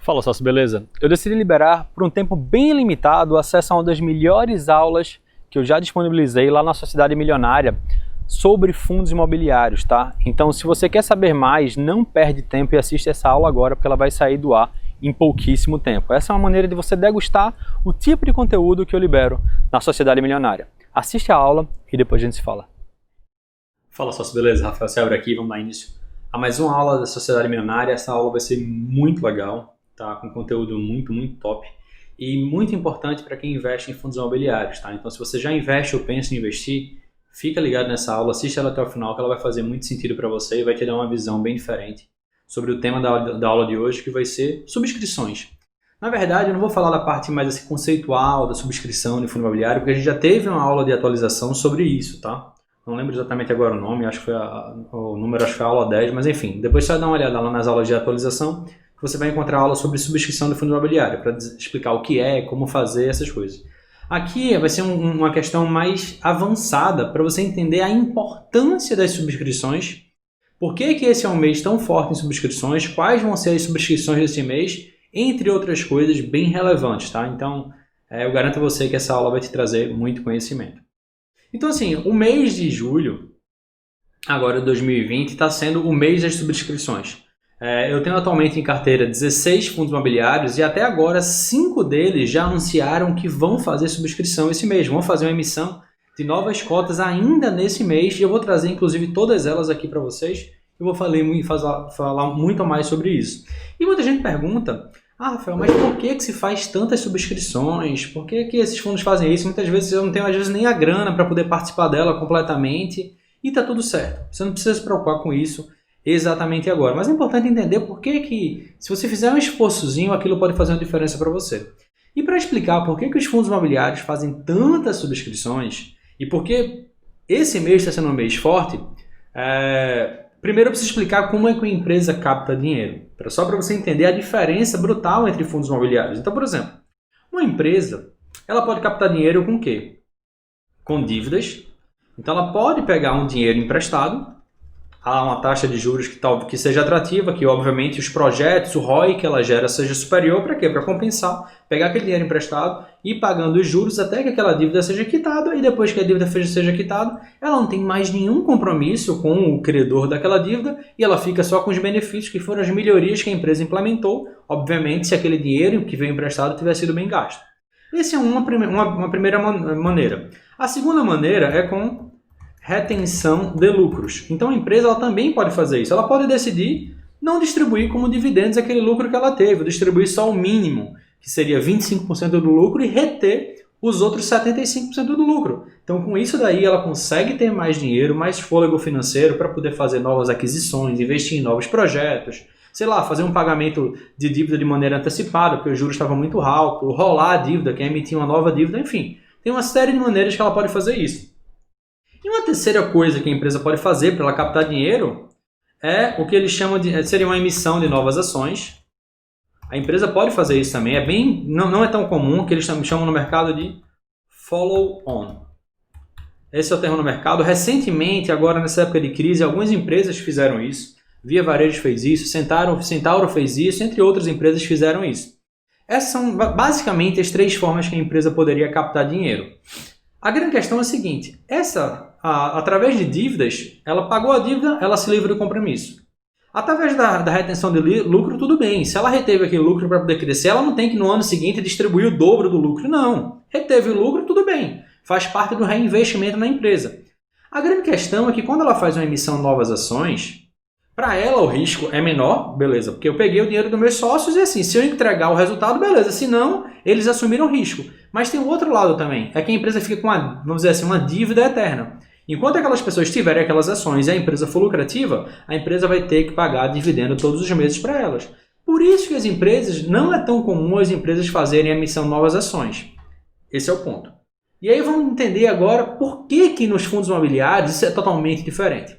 Fala, sócio, beleza? Eu decidi liberar por um tempo bem limitado o acesso a uma das melhores aulas que eu já disponibilizei lá na Sociedade Milionária sobre fundos imobiliários, tá? Então, se você quer saber mais, não perde tempo e assiste essa aula agora, porque ela vai sair do ar em pouquíssimo tempo. Essa é uma maneira de você degustar o tipo de conteúdo que eu libero na Sociedade Milionária. Assiste a aula e depois a gente se fala. Fala, sócio, beleza? Rafael Seabra aqui, vamos dar início a mais uma aula da Sociedade Milionária. Essa aula vai ser muito legal. Tá, com conteúdo muito top e muito importante para quem investe em fundos imobiliários, tá? Então, se você já investe ou pensa em investir, fica ligado nessa aula, assiste ela até o final, que ela vai fazer muito sentido para você e vai te dar uma visão bem diferente sobre o tema da aula de hoje, que vai ser subscrições. Na verdade, eu não vou falar da parte mais assim, conceitual da subscrição de fundo imobiliário, porque a gente já teve uma aula de atualização sobre isso, tá? Não lembro exatamente agora o nome, acho que foi o número, acho que foi a aula 10, mas enfim, depois você vai dar uma olhada lá nas aulas de atualização, você vai encontrar aula sobre subscrição de fundo imobiliário, para explicar o que é, como fazer, essas coisas. Aqui vai ser uma questão mais avançada para você entender a importância das subscrições, por que esse é um mês tão forte em subscrições, quais vão ser as subscrições desse mês, entre outras coisas bem relevantes, tá? Então, eu garanto a você que essa aula vai te trazer muito conhecimento. Então, assim, o mês de julho, agora de 2020, está sendo o mês das subscrições. Eu tenho atualmente em carteira 16 fundos imobiliários e até agora 5 deles já anunciaram que vão fazer subscrição esse mês, vão fazer uma emissão de novas cotas ainda nesse mês e eu vou trazer inclusive todas elas aqui para vocês. Eu vou falar muito mais sobre isso. E muita gente pergunta, Rafael, mas por que se faz tantas subscrições? Por que esses fundos fazem isso? Muitas vezes eu não tenho nem a grana para poder participar dela completamente e tá tudo certo. Você não precisa se preocupar com isso exatamente agora. Mas é importante entender por que se você fizer um esforçozinho, aquilo pode fazer uma diferença para você. E para explicar por que os fundos imobiliários fazem tantas subscrições e por que esse mês está sendo um mês forte, primeiro eu preciso explicar como é que uma empresa capta dinheiro. Só para você entender a diferença brutal entre fundos imobiliários. Então, por exemplo, uma empresa ela pode captar dinheiro com o quê? Com dívidas. Então ela pode pegar um dinheiro emprestado, há uma taxa de juros que seja atrativa, que obviamente os projetos, o ROI que ela gera seja superior, para quê? Para compensar, pegar aquele dinheiro emprestado e ir pagando os juros até que aquela dívida seja quitada e depois que a dívida seja quitada, ela não tem mais nenhum compromisso com o credor daquela dívida e ela fica só com os benefícios que foram as melhorias que a empresa implementou, obviamente se aquele dinheiro que veio emprestado tiver sido bem gasto. Essa é uma primeira maneira. A segunda maneira é com retenção de lucros. Então a empresa ela também pode fazer isso. Ela pode decidir não distribuir como dividendos aquele lucro que ela teve, distribuir só o mínimo, que seria 25% do lucro, e reter os outros 75% do lucro. Então com isso daí ela consegue ter mais dinheiro, mais fôlego financeiro para poder fazer novas aquisições, investir em novos projetos, sei lá, fazer um pagamento de dívida de maneira antecipada, porque os juros estavam muito altos, rolar a dívida, quer emitir uma nova dívida, enfim. Tem uma série de maneiras que ela pode fazer isso. E uma terceira coisa que a empresa pode fazer para ela captar dinheiro é o que eles chamam de seria uma emissão de novas ações. A empresa pode fazer isso também, não é tão comum, que eles chamam no mercado de follow-on. Esse é o termo no mercado. Recentemente, agora nessa época de crise, algumas empresas fizeram isso. Via Varejo fez isso, Centauro fez isso, entre outras empresas fizeram isso. Essas são basicamente as 3 formas que a empresa poderia captar dinheiro. A grande questão é a seguinte, através de dívidas, ela pagou a dívida, ela se livra do compromisso. Através da retenção de lucro, tudo bem. Se ela reteve aquele lucro para poder crescer, ela não tem que no ano seguinte distribuir o dobro do lucro, não. Reteve o lucro, tudo bem. Faz parte do reinvestimento na empresa. A grande questão é que quando ela faz uma emissão de novas ações, para ela o risco é menor, beleza, porque eu peguei o dinheiro dos meus sócios e assim, se eu entregar o resultado, beleza, se não, eles assumiram o risco. Mas tem o outro lado também, é que a empresa fica com vamos dizer assim, uma dívida eterna. Enquanto aquelas pessoas tiverem aquelas ações e a empresa for lucrativa, a empresa vai ter que pagar dividendo todos os meses para elas. Por isso que as empresas, não é tão comum as empresas fazerem a emissão de novas ações. Esse é o ponto. E aí vamos entender agora por que nos fundos imobiliários isso é totalmente diferente.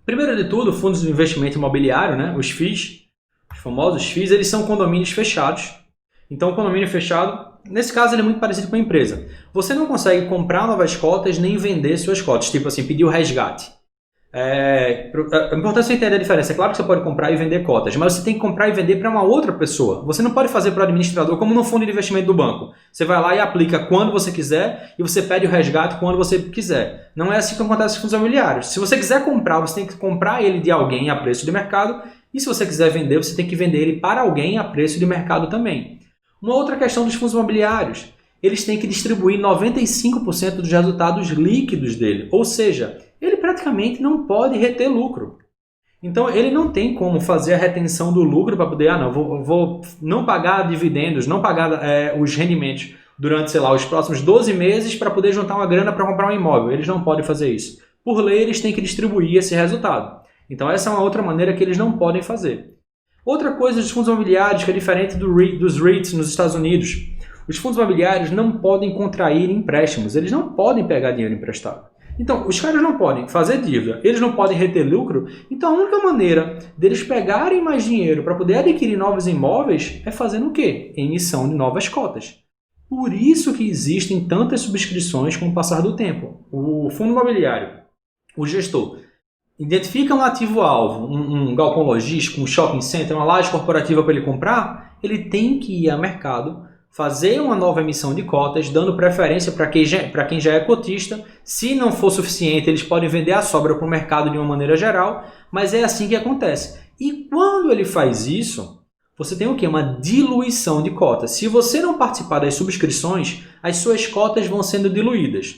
Primeiro de tudo, fundos de investimento imobiliário, né, os FIIs, os famosos FIIs, eles são condomínios fechados. Então, o condomínio fechado, nesse caso, ele é muito parecido com a empresa. Você não consegue comprar novas cotas nem vender suas cotas, tipo assim, pedir o resgate. É importante você entender a diferença. É claro que você pode comprar e vender cotas, mas você tem que comprar e vender para uma outra pessoa. Você não pode fazer para o administrador como no fundo de investimento do banco. Você vai lá e aplica quando você quiser e você pede o resgate quando você quiser. Não é assim que acontece com fundos imobiliários. Se você quiser comprar, você tem que comprar ele de alguém a preço de mercado, e se você quiser vender, você tem que vender ele para alguém a preço de mercado também. Uma outra questão dos fundos imobiliários: eles têm que distribuir 95% dos resultados líquidos dele, ou seja, ele praticamente não pode reter lucro. Então ele não tem como fazer a retenção do lucro para poder, vou não pagar dividendos, não pagar os rendimentos durante, sei lá, os próximos 12 meses para poder juntar uma grana para comprar um imóvel. Eles não podem fazer isso. Por lei, eles têm que distribuir esse resultado. Então essa é uma outra maneira que eles não podem fazer. Outra coisa dos fundos imobiliários que é diferente dos REITs nos Estados Unidos: os fundos imobiliários não podem contrair empréstimos, eles não podem pegar dinheiro emprestado. Então, os caras não podem fazer dívida, eles não podem reter lucro, então a única maneira deles pegarem mais dinheiro para poder adquirir novos imóveis é fazendo o quê? Emissão de novas cotas. Por isso que existem tantas subscrições com o passar do tempo. O fundo imobiliário, o gestor, identifica um ativo-alvo, um galpão logístico, um shopping center, uma laje corporativa para ele comprar, ele tem que ir ao mercado, fazer uma nova emissão de cotas, dando preferência para quem já é cotista. Se não for suficiente, eles podem vender a sobra para o mercado de uma maneira geral, mas é assim que acontece. E quando ele faz isso, você tem o quê? Uma diluição de cotas. Se você não participar das subscrições, as suas cotas vão sendo diluídas.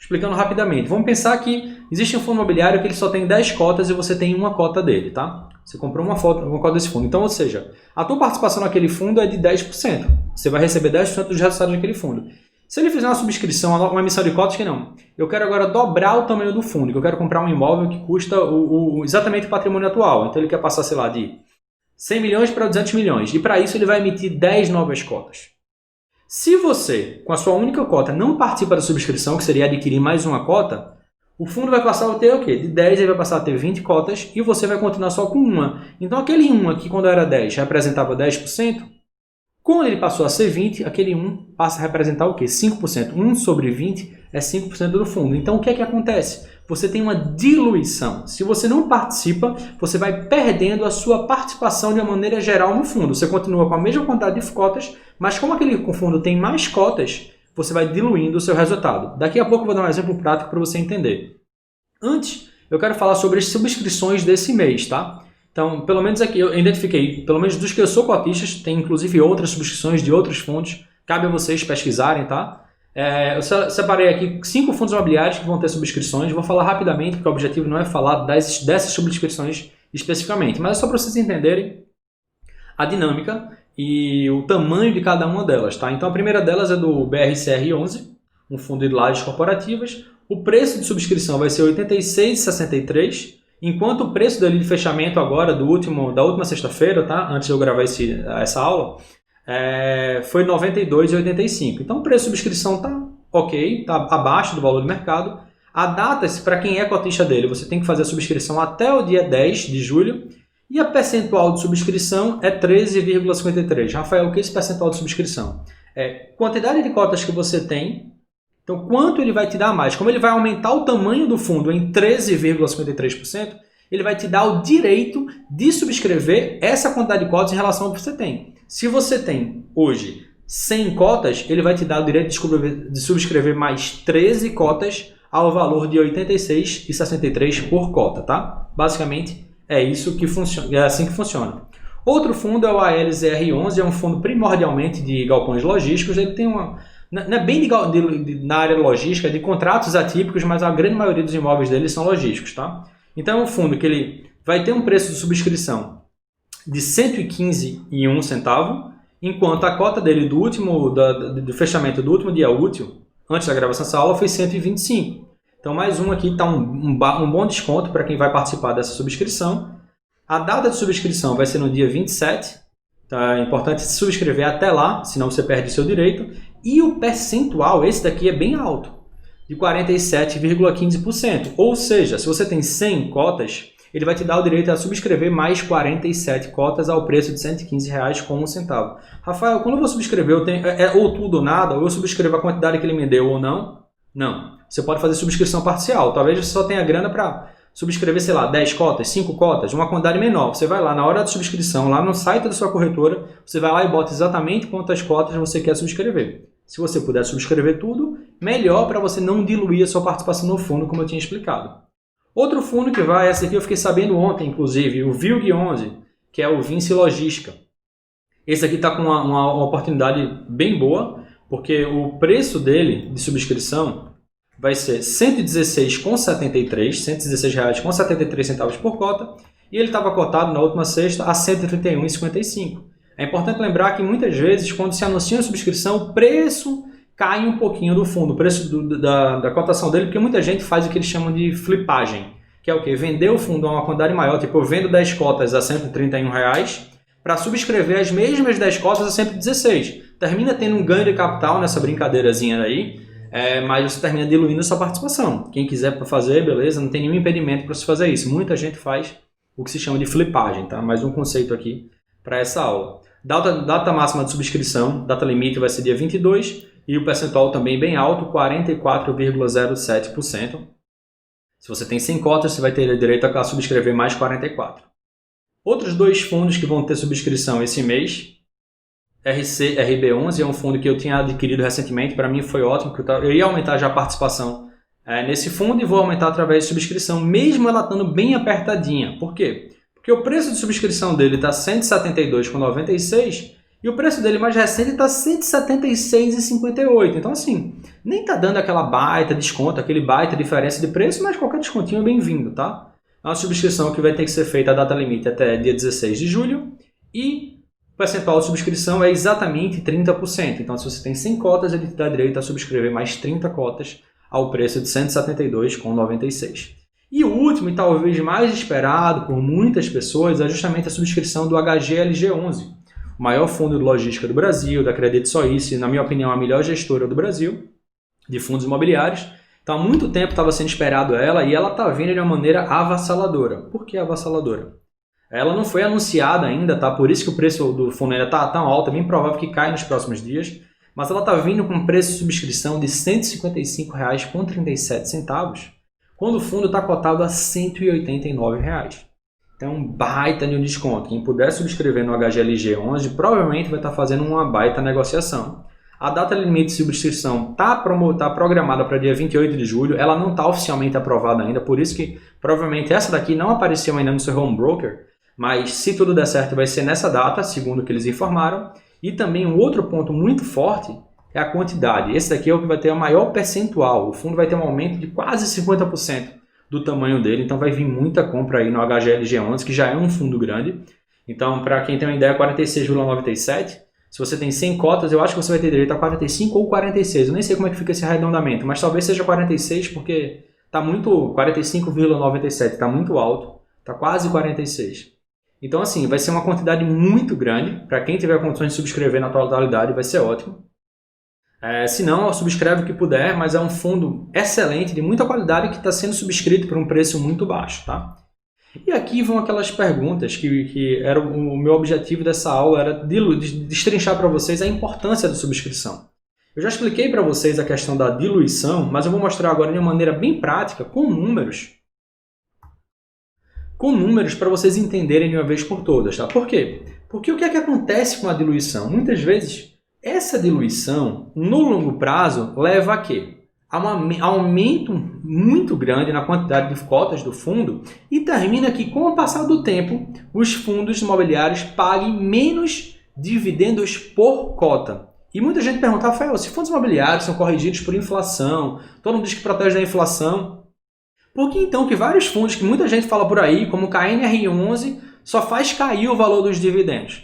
Explicando rapidamente, vamos pensar que existe um fundo imobiliário que ele só tem 10 cotas e você tem uma cota dele, tá? Você comprou uma cota desse fundo. Então, ou seja, a tua participação naquele fundo é de 10%. Você vai receber 10% dos resultados daquele fundo. Se ele fizer uma subscrição, uma emissão de cotas, que não. Eu quero agora dobrar o tamanho do fundo, que eu quero comprar um imóvel que custa exatamente o patrimônio atual. Então ele quer passar, sei lá, de 100 milhões para 200 milhões. E para isso ele vai emitir 10 novas cotas. Se você, com a sua única cota, não participa da subscrição, que seria adquirir mais uma cota, o fundo vai passar a ter o quê? De 10 ele vai passar a ter 20 cotas e você vai continuar só com uma. Então aquele 1 que quando era 10 representava 10%, quando ele passou a ser 20, aquele 1 passa a representar o quê? 5%. 1 sobre 20 é 5% do fundo. Então o que é que acontece? Você tem uma diluição. Se você não participa, você vai perdendo a sua participação de uma maneira geral no fundo. Você continua com a mesma quantidade de cotas, mas como aquele fundo tem mais cotas, você vai diluindo o seu resultado. Daqui a pouco eu vou dar um exemplo prático para você entender. Antes, eu quero falar sobre as subscrições desse mês, tá? Então, pelo menos aqui eu identifiquei, pelo menos dos que eu sou cotistas, tem inclusive outras subscrições de outros fundos, cabe a vocês pesquisarem, tá? Eu separei aqui 5 fundos imobiliários que vão ter subscrições, vou falar rapidamente, porque o objetivo não é falar dessas subscrições especificamente, mas é só para vocês entenderem a dinâmica e o tamanho de cada uma delas, tá? Então a primeira delas é do BRCR11, um fundo de lajes corporativas. O preço de subscrição vai ser R$ 86,63, enquanto o preço dele de fechamento agora, da última sexta-feira, tá? Antes de eu gravar essa aula, foi R$ 92,85. Então o preço de subscrição está ok, está abaixo do valor do mercado. A data, para quem é cotista dele, você tem que fazer a subscrição até o dia 10 de julho. E a percentual de subscrição é 13,53. Rafael, o que é esse percentual de subscrição? É quantidade de cotas que você tem. Então, quanto ele vai te dar a mais? Como ele vai aumentar o tamanho do fundo em 13,53%, ele vai te dar o direito de subscrever essa quantidade de cotas em relação ao que você tem. Se você tem hoje 100 cotas, ele vai te dar o direito de subscrever mais 13 cotas ao valor de R$ 86,63 por cota, tá? Basicamente, é assim que funciona. Outro fundo é o ALZR11, é um fundo primordialmente de galpões logísticos. Ele tem não é bem na área logística, é de contratos atípicos, mas a grande maioria dos imóveis dele são logísticos, tá? Então é um fundo que ele vai ter um preço de subscrição de R$ 115,01, enquanto a cota dele do fechamento do último dia útil, antes da gravação dessa aula, foi 125. Então, mais um aqui está um bom desconto para quem vai participar dessa subscrição. A data de subscrição vai ser no dia 27. Tá? É importante se subscrever até lá, senão você perde seu direito. E o percentual, esse daqui é bem alto, de 47,15%. Ou seja, se você tem 100 cotas, ele vai te dar o direito a subscrever mais 47 cotas ao preço de R$ 115,01. Rafael, quando eu vou subscrever, ou tudo ou nada, ou eu subscrevo a quantidade que ele me deu ou não? Não. Você pode fazer subscrição parcial. Talvez você só tenha grana para subscrever, sei lá, 10 cotas, 5 cotas, uma quantidade menor. Você vai lá na hora de subscrição, lá no site da sua corretora, você vai lá e bota exatamente quantas cotas você quer subscrever. Se você puder subscrever tudo, melhor para você não diluir a sua participação no fundo, como eu tinha explicado. Outro fundo que vai, essa aqui eu fiquei sabendo ontem, inclusive, o VILG11, que é o Vinci Logística. Esse aqui está com uma oportunidade bem boa, porque o preço dele de subscrição vai ser R$ 116,73, R$ 116,73 por cota, e ele estava cotado na última sexta a R$ 131,55. É importante lembrar que muitas vezes, quando se anuncia a subscrição, o preço cai um pouquinho do fundo, o preço da cotação dele, porque muita gente faz o que eles chamam de flipagem, que é o quê? Vender o fundo a uma quantidade maior, tipo eu vendo 10 cotas a R$ 131, para subscrever as mesmas 10 cotas a 116. Termina tendo um ganho de capital nessa brincadeirazinha aí, mas você termina diluindo a sua participação. Quem quiser fazer, beleza, não tem nenhum impedimento para se fazer isso. Muita gente faz o que se chama de flipagem, tá? Mais um conceito aqui para essa aula. Data máxima de subscrição, data limite vai ser dia 22 e o percentual também bem alto, 44,07%. Se você tem 100 cotas, você vai ter direito a subscrever mais 44. Outros dois fundos que vão ter subscrição esse mês, RB11 é um fundo que eu tinha adquirido recentemente, para mim foi ótimo, porque eu ia aumentar já a participação nesse fundo e vou aumentar através de subscrição, mesmo ela estando bem apertadinha. Por quê? Porque o preço de subscrição dele está R$ 172,96 e o preço dele mais recente está R$ 176,58. Então assim, nem está dando aquela baita desconto, aquele baita diferença de preço, mas qualquer descontinho é bem-vindo, tá? É uma subscrição que vai ter que ser feita a data limite até dia 16 de julho e o percentual de subscrição é exatamente 30%. Então, se você tem 100 cotas, ele te dá direito a subscrever mais 30 cotas ao preço de R$ 172,96. E o último, e talvez mais esperado por muitas pessoas, é justamente a subscrição do HGLG11, o maior fundo de logística do Brasil, da Credit Suisse, na minha opinião, a melhor gestora do Brasil de fundos imobiliários. Então, há muito tempo estava sendo esperado ela e ela está vindo de uma maneira avassaladora. Por que avassaladora? Ela não foi anunciada ainda, tá? Por isso que o preço do fundo ainda está tão alto, é bem provável que caia nos próximos dias. Mas ela está vindo com um preço de subscrição de R$ 155,37, quando o fundo está cotado a R$ 189. Então, um baita de um desconto. Quem puder subscrever no HGLG11 provavelmente vai estar fazendo uma baita negociação. A data limite de subscrição está programada para dia 28 de julho, ela não está oficialmente aprovada ainda, por isso que provavelmente essa daqui não apareceu ainda no seu home broker, mas se tudo der certo vai ser nessa data, segundo o que eles informaram. E também um outro ponto muito forte é a quantidade. Esse daqui é o que vai ter o maior percentual, o fundo vai ter um aumento de quase 50% do tamanho dele, então vai vir muita compra aí no HGLG11, que já é um fundo grande. Então, para quem tem uma ideia, 46,97. Se você tem 100 cotas, eu acho que você vai ter direito a 45 ou 46. Eu nem sei como é que fica esse arredondamento, mas talvez seja 46 porque está muito 45,97, está muito alto, está quase 46. Então assim, vai ser uma quantidade muito grande, para quem tiver condições de subscrever na totalidade vai ser ótimo. Se não, subscreve o que puder, mas é um fundo excelente, de muita qualidade, que está sendo subscrito por um preço muito baixo, tá? E aqui vão aquelas perguntas que era o meu objetivo dessa aula, era destrinchar para vocês a importância da subscrição. Eu já expliquei para vocês a questão da diluição, mas eu vou mostrar agora de uma maneira bem prática, com números para vocês entenderem de uma vez por todas, tá? Por quê? Porque o que é que acontece com a diluição? Muitas vezes, essa diluição, no longo prazo, leva a quê? Há um aumento muito grande na quantidade de cotas do fundo e termina que, com o passar do tempo, os fundos imobiliários paguem menos dividendos por cota. E muita gente pergunta, Rafael, se fundos imobiliários são corrigidos por inflação, todo mundo diz que protege da inflação, por que então que vários fundos que muita gente fala por aí, como o KNR11, só faz cair o valor dos dividendos?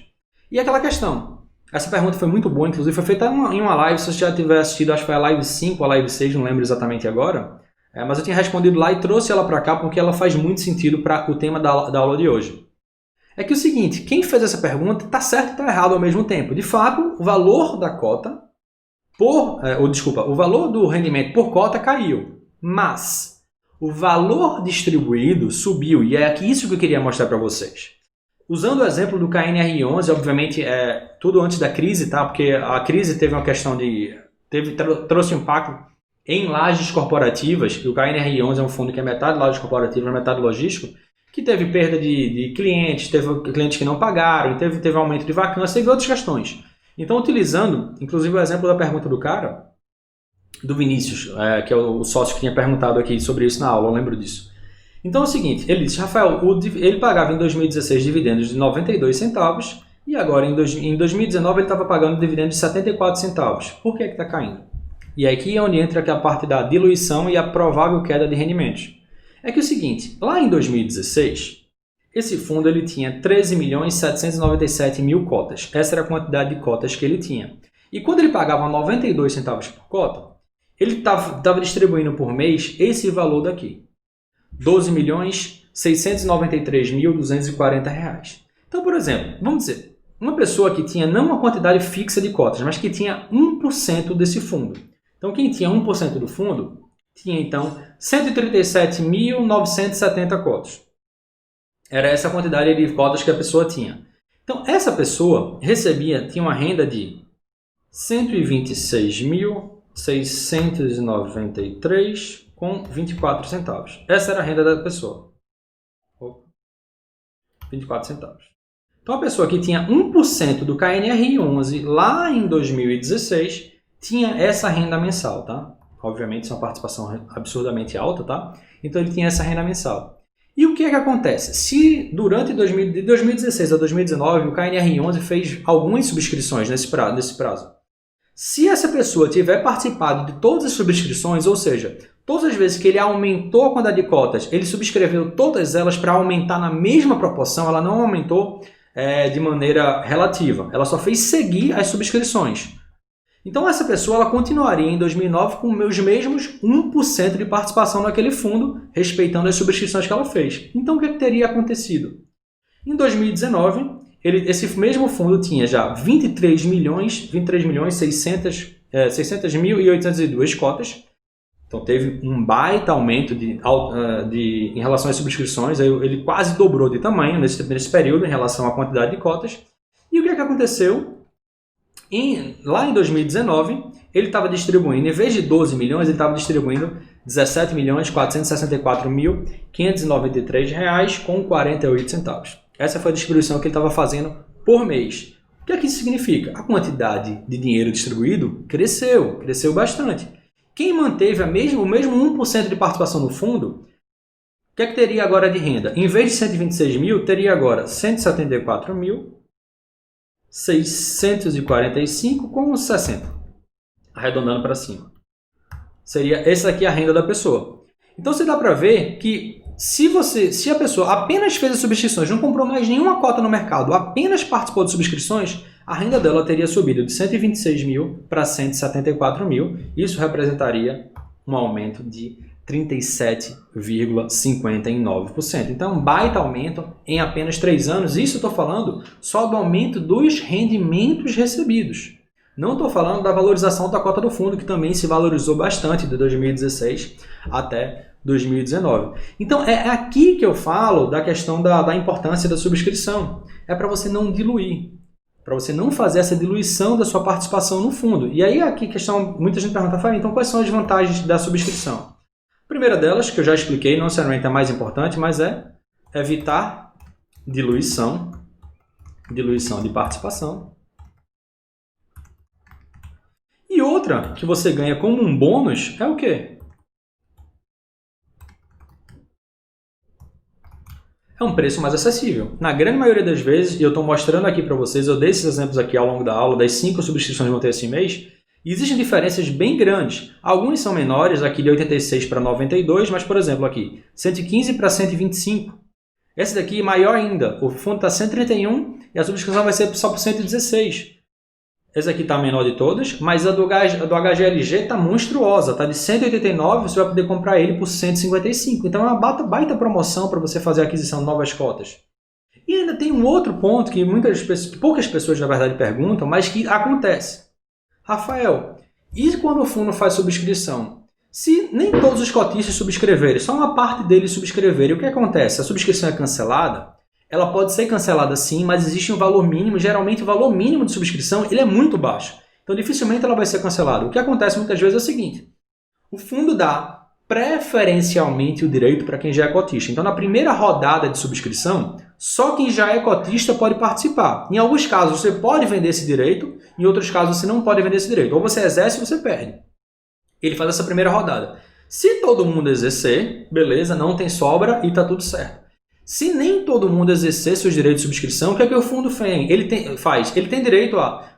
E aquela questão... Essa pergunta foi muito boa, inclusive foi feita em uma live, se você já tiver assistido, acho que foi a live 5 ou a live 6, não lembro exatamente agora. Mas eu tinha respondido lá e trouxe ela para cá porque ela faz muito sentido para o tema da aula de hoje. É que o seguinte, quem fez essa pergunta está certo e está errado ao mesmo tempo. De fato, o valor da cota, o valor do rendimento por cota caiu, mas o valor distribuído subiu, e é aqui isso que eu queria mostrar para vocês. Usando o exemplo do KNR11, obviamente tudo antes da crise, tá? Porque a crise teve uma questão trouxe um impacto em lajes corporativas, que o KNR11 é um fundo que é metade lajes corporativas, metade logístico, que teve perda de clientes, teve clientes que não pagaram, teve aumento de vacância, teve outras questões. Então, utilizando, inclusive o exemplo da pergunta do cara, do Vinícius, que é o sócio que tinha perguntado aqui sobre isso na aula, eu lembro disso. Então é o seguinte, ele disse, Rafael, ele pagava em 2016 dividendos de 92 centavos e agora em 2019 ele estava pagando dividendos de 74 centavos. Por que está caindo? E aqui é onde entra a parte da diluição e a provável queda de rendimentos. É que é o seguinte, lá em 2016, esse fundo ele tinha 13.797.000 cotas. Essa era a quantidade de cotas que ele tinha. E quando ele pagava 92 centavos por cota, ele estava distribuindo por mês esse valor daqui. R$ 12.693.240. Então, por exemplo, vamos dizer, uma pessoa que tinha não uma quantidade fixa de cotas, mas que tinha 1% desse fundo. Então, quem tinha 1% do fundo, tinha então 137.970 cotas. Era essa a quantidade de cotas que a pessoa tinha. Então, essa pessoa tinha uma renda de 126.693 com 24 centavos. Essa era a renda da pessoa. 24 centavos. Então, a pessoa que tinha 1% do KNR11 lá em 2016 tinha essa renda mensal, tá? Obviamente, isso é uma participação absurdamente alta, tá? Então, ele tinha essa renda mensal. E o que é que acontece? Se durante de 2016 a 2019 o KNR11 fez algumas subscrições nesse prazo, se essa pessoa tiver participado de todas as subscrições, ou seja, todas as vezes que ele aumentou a quantidade de cotas, ele subscreveu todas elas para aumentar na mesma proporção, ela não aumentou de maneira relativa, ela só fez seguir as subscrições. Então essa pessoa ela continuaria em 2009 com os mesmos 1% de participação naquele fundo, respeitando as subscrições que ela fez. Então o que teria acontecido? Em 2019, esse mesmo fundo tinha já 23.600.802 cotas. Então teve um baita aumento em relação às subscrições, ele quase dobrou de tamanho nesse período em relação à quantidade de cotas. E o que é que aconteceu? Lá em 2019, ele estava distribuindo, em vez de 12 milhões, ele estava distribuindo 17.464.593 reais com 48 centavos. Essa foi a distribuição que ele estava fazendo por mês. O que é que isso significa? A quantidade de dinheiro distribuído cresceu bastante. Quem manteve o mesmo 1% de participação no fundo, o que é que teria agora de renda? Em vez de 126 mil, teria agora 174.645,60, arredondando para cima. Seria essa aqui a renda da pessoa. Então você dá para ver que se a pessoa apenas fez as subscrições, não comprou mais nenhuma cota no mercado, apenas participou de subscrições, a renda dela teria subido de 126 mil para 174 mil. Isso representaria um aumento de 37,59%. Então, um baita aumento em apenas 3 anos. Isso eu estou falando só do aumento dos rendimentos recebidos. Não estou falando da valorização da cota do fundo, que também se valorizou bastante de 2016 até 2019. Então, é aqui que eu falo da questão da importância da subscrição. É para você não diluir, para você não fazer essa diluição da sua participação no fundo. E aí, aqui, muita gente pergunta, então quais são as vantagens da subscrição? A primeira delas, que eu já expliquei, não necessariamente é a mais importante, mas é evitar diluição de participação. E outra que você ganha como um bônus é o quê? É um preço mais acessível. Na grande maioria das vezes, e eu estou mostrando aqui para vocês, eu dei esses exemplos aqui ao longo da aula, das 5 subscrições que vão ter esse mês, e existem diferenças bem grandes. Alguns são menores, aqui de 86 para 92, mas, por exemplo, aqui, 115 para 125. Esse daqui é maior ainda. O fundo está 131 e a subscrição vai ser só por 116. Essa aqui está a menor de todas, mas a do HGLG está monstruosa. Está de 189, você vai poder comprar ele por 155. Então é uma baita promoção para você fazer a aquisição de novas cotas. E ainda tem um outro ponto que poucas pessoas, na verdade, perguntam, mas que acontece. Rafael, e quando o fundo faz subscrição? Se nem todos os cotistas subscreverem, só uma parte deles subscreverem, o que acontece? A subscrição é cancelada? Ela pode ser cancelada sim, mas existe um valor mínimo. Geralmente o valor mínimo de subscrição ele é muito baixo. Então dificilmente ela vai ser cancelada. O que acontece muitas vezes é o seguinte. O fundo dá preferencialmente o direito para quem já é cotista. Então, na primeira rodada de subscrição, só quem já é cotista pode participar. Em alguns casos, você pode vender esse direito, em outros casos, você não pode vender esse direito. Ou você exerce ou você perde. Ele faz essa primeira rodada. Se todo mundo exercer, beleza, não tem sobra e está tudo certo. Se nem todo mundo exercer seus direitos de subscrição, o que é que o fundo faz? Ele tem direito a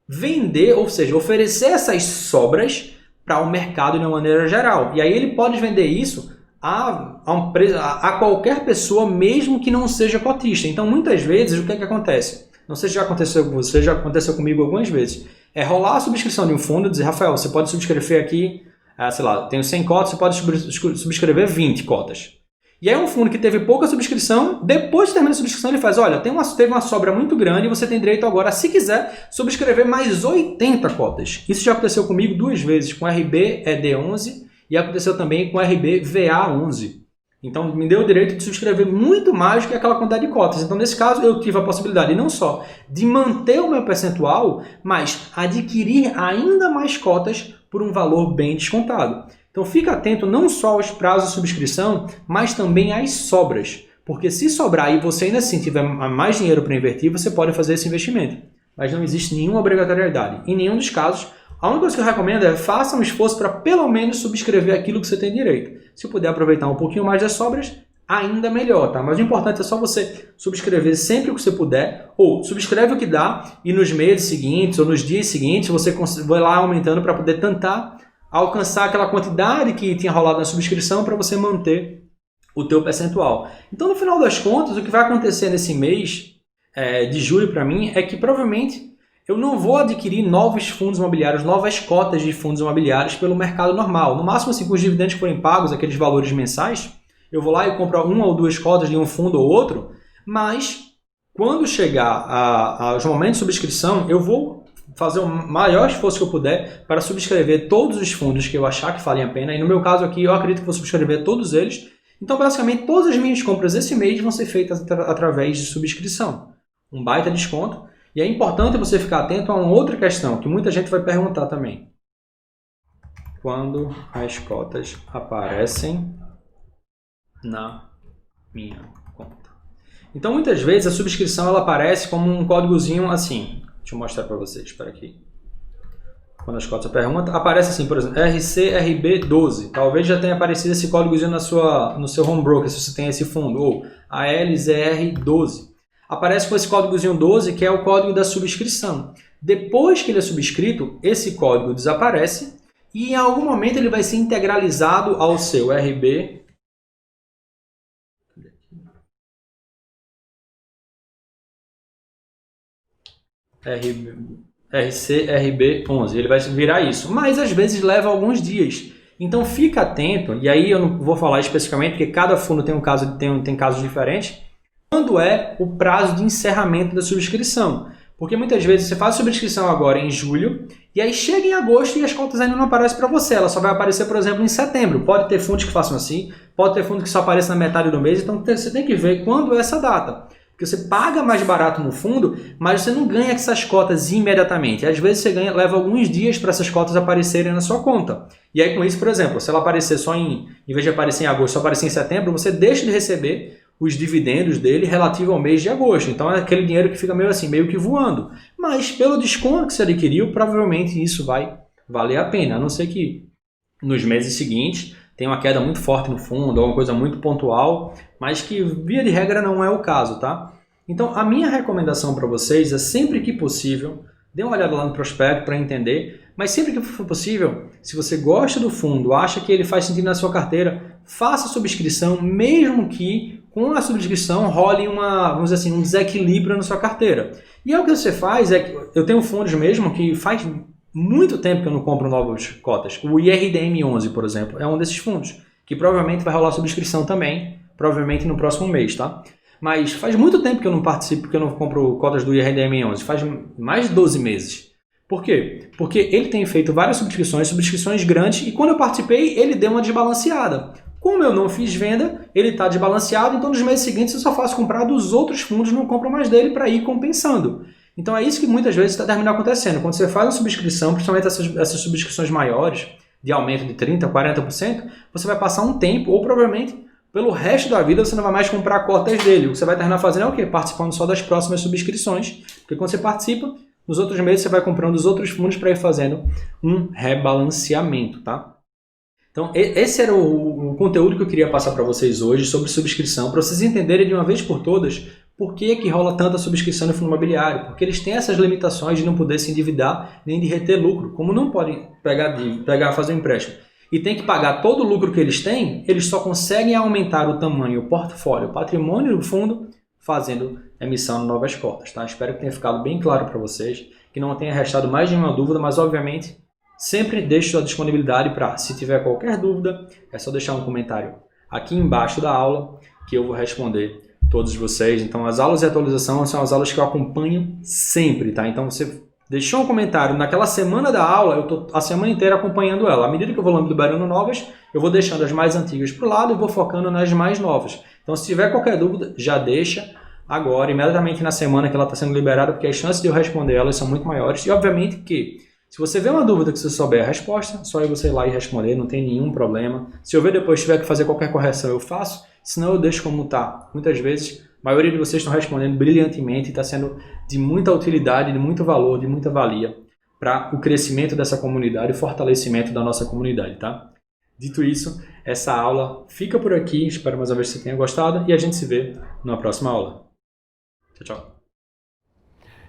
vender, ou seja, oferecer essas sobras para o mercado de uma maneira geral. E aí ele pode vender isso a qualquer pessoa, mesmo que não seja cotista. Então, muitas vezes, o que é que acontece? Não sei se já aconteceu com você, já aconteceu comigo algumas vezes. É rolar a subscrição de um fundo e dizer, Rafael, você pode subscrever aqui, sei lá, tenho 100 cotas, você pode subscrever 20 cotas. E aí um fundo que teve pouca subscrição, depois de terminar a subscrição, ele faz, olha, teve uma sobra muito grande e você tem direito agora, se quiser, subscrever mais 80 cotas. Isso já aconteceu comigo 2 vezes, com RB ED11 e aconteceu também com RB VA11. Então, me deu o direito de subscrever muito mais do que aquela quantidade de cotas. Então, nesse caso, eu tive a possibilidade não só de manter o meu percentual, mas adquirir ainda mais cotas por um valor bem descontado. Então, fica atento não só aos prazos de subscrição, mas também às sobras. Porque se sobrar e você ainda assim tiver mais dinheiro para investir, você pode fazer esse investimento. Mas não existe nenhuma obrigatoriedade. Em nenhum dos casos, a única coisa que eu recomendo é faça um esforço para pelo menos subscrever aquilo que você tem direito. Se puder aproveitar um pouquinho mais das sobras, ainda melhor, tá? Mas o importante é só você subscrever sempre o que você puder, ou subscreve o que dá e nos meses seguintes ou nos dias seguintes você vai lá aumentando para poder tentar alcançar aquela quantidade que tinha rolado na subscrição para você manter o teu percentual. Então, no final das contas, o que vai acontecer nesse mês de julho para mim é que provavelmente eu não vou adquirir novos fundos imobiliários, novas cotas de fundos imobiliários pelo mercado normal. No máximo, assim, com os dividendos que forem pagos, aqueles valores mensais, eu vou lá e compro 1 ou 2 cotas de um fundo ou outro, mas quando chegar aos momentos de subscrição, eu vou fazer o maior esforço que eu puder para subscrever todos os fundos que eu achar que valem a pena. E no meu caso aqui, eu acredito que vou subscrever todos eles. Então, basicamente, todas as minhas compras esse mês vão ser feitas através de subscrição. Um baita desconto. E é importante você ficar atento a uma outra questão, que muita gente vai perguntar também. Quando as cotas aparecem na minha conta? Então, muitas vezes, a subscrição ela aparece como um códigozinho assim. Deixa eu mostrar para vocês, espera aqui. Quando as cotas perguntam, aparece assim, por exemplo, RCRB12. Talvez já tenha aparecido esse códigozinho no seu home broker, se você tem esse fundo. Ou ALZR12. Aparece com esse códigozinho 12, que é o código da subscrição. Depois que ele é subscrito, esse código desaparece e em algum momento ele vai ser integralizado ao seu RCRB11. Ele vai virar isso, mas às vezes leva alguns dias. Então fica atento, e aí eu não vou falar especificamente, porque cada fundo tem tem casos diferentes. Quando é o prazo de encerramento da subscrição? Porque muitas vezes você faz a subscrição agora em julho, e aí chega em agosto e as contas ainda não aparecem para você. Ela só vai aparecer, por exemplo, em setembro. Pode ter fundos que façam assim, pode ter fundos que só aparecem na metade do mês, então você tem que ver quando é essa data. Porque você paga mais barato no fundo, mas você não ganha essas cotas imediatamente. Às vezes você leva alguns dias para essas cotas aparecerem na sua conta. E aí com isso, por exemplo, se ela aparecer em vez de aparecer em agosto, só aparecer em setembro, você deixa de receber os dividendos dele relativo ao mês de agosto. Então é aquele dinheiro que fica meio que voando. Mas pelo desconto que você adquiriu, provavelmente isso vai valer a pena. A não ser que nos meses seguintes tenha uma queda muito forte no fundo, ou uma coisa muito pontual, mas que via de regra não é o caso, tá? Então a minha recomendação para vocês é sempre que possível, dê uma olhada lá no prospecto para entender, mas sempre que for possível, se você gosta do fundo, acha que ele faz sentido na sua carteira, faça a subscrição, mesmo que com a subscrição role vamos dizer assim, um desequilíbrio na sua carteira. E aí o que você faz é que eu tenho fundos mesmo que faz muito tempo que eu não compro novas cotas. O IRDM11, por exemplo, é um desses fundos, que provavelmente vai rolar subscrição também, provavelmente no próximo mês, tá? Mas faz muito tempo que eu não participo, que eu não compro cotas do IRDM11, faz mais de 12 meses. Por quê? Porque ele tem feito várias subscrições grandes, e quando eu participei, ele deu uma desbalanceada. Como eu não fiz venda, ele está desbalanceado, então nos meses seguintes eu só faço comprar dos outros fundos, não compro mais dele para ir compensando. Então é isso que muitas vezes está terminando acontecendo. Quando você faz uma subscrição, principalmente essas subscrições maiores, de aumento de 30%, 40%, você vai passar um tempo, ou provavelmente pelo resto da vida você não vai mais comprar cotas dele. O que você vai terminar fazendo é o quê? Participando só das próximas subscrições. Porque quando você participa, nos outros meses você vai comprando os outros fundos para ir fazendo um rebalanceamento, tá? Então, esse era o conteúdo que eu queria passar para vocês hoje sobre subscrição, para vocês entenderem de uma vez por todas por que rola tanta subscrição no fundo imobiliário. Porque eles têm essas limitações de não poder se endividar nem de reter lucro. Como não podem fazer um empréstimo e tem que pagar todo o lucro que eles têm, eles só conseguem aumentar o tamanho, o portfólio, o patrimônio do fundo fazendo emissão de novas cotas. Tá? Espero que tenha ficado bem claro para vocês, que não tenha restado mais nenhuma dúvida, mas obviamente sempre deixo sua disponibilidade para, se tiver qualquer dúvida, é só deixar um comentário aqui embaixo da aula que eu vou responder todos vocês. Então as aulas de atualização são as aulas que eu acompanho sempre, tá? Então você deixou um comentário naquela semana da aula, eu estou a semana inteira acompanhando ela. À medida que eu vou liberando novas, eu vou deixando as mais antigas para o lado e vou focando nas mais novas. Então se tiver qualquer dúvida, já deixa agora, imediatamente na semana que ela está sendo liberada, porque as chances de eu responder elas são muito maiores. E obviamente que se você vê uma dúvida que você souber a resposta, só é você ir lá e responder, não tem nenhum problema. Se eu ver depois tiver que fazer qualquer correção, eu faço, senão eu deixo como está. Muitas vezes, a maioria de vocês estão respondendo brilhantemente e está sendo de muita utilidade, de muito valor, de muita valia para o crescimento dessa comunidade e o fortalecimento da nossa comunidade, tá? Dito isso, essa aula fica por aqui, espero mais uma vez que você tenha gostado e a gente se vê na próxima aula. Tchau, tchau.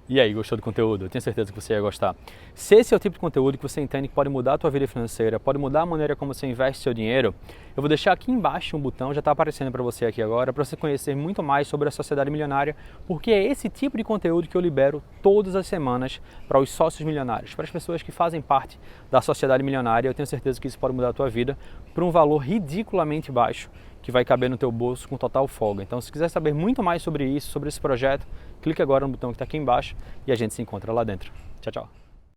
E aí, gostou do conteúdo? Eu tenho certeza que você ia gostar. Se esse é o tipo de conteúdo que você entende que pode mudar a tua vida financeira, pode mudar a maneira como você investe seu dinheiro, eu vou deixar aqui embaixo um botão, já está aparecendo para você aqui agora, para você conhecer muito mais sobre a Sociedade Milionária, porque é esse tipo de conteúdo que eu libero todas as semanas para os sócios milionários, para as pessoas que fazem parte da Sociedade Milionária. Eu tenho certeza que isso pode mudar a tua vida por um valor ridiculamente baixo, que vai caber no teu bolso com total folga. Então, se quiser saber muito mais sobre isso, sobre esse projeto, clique agora no botão que está aqui embaixo e a gente se encontra lá dentro. Tchau, tchau.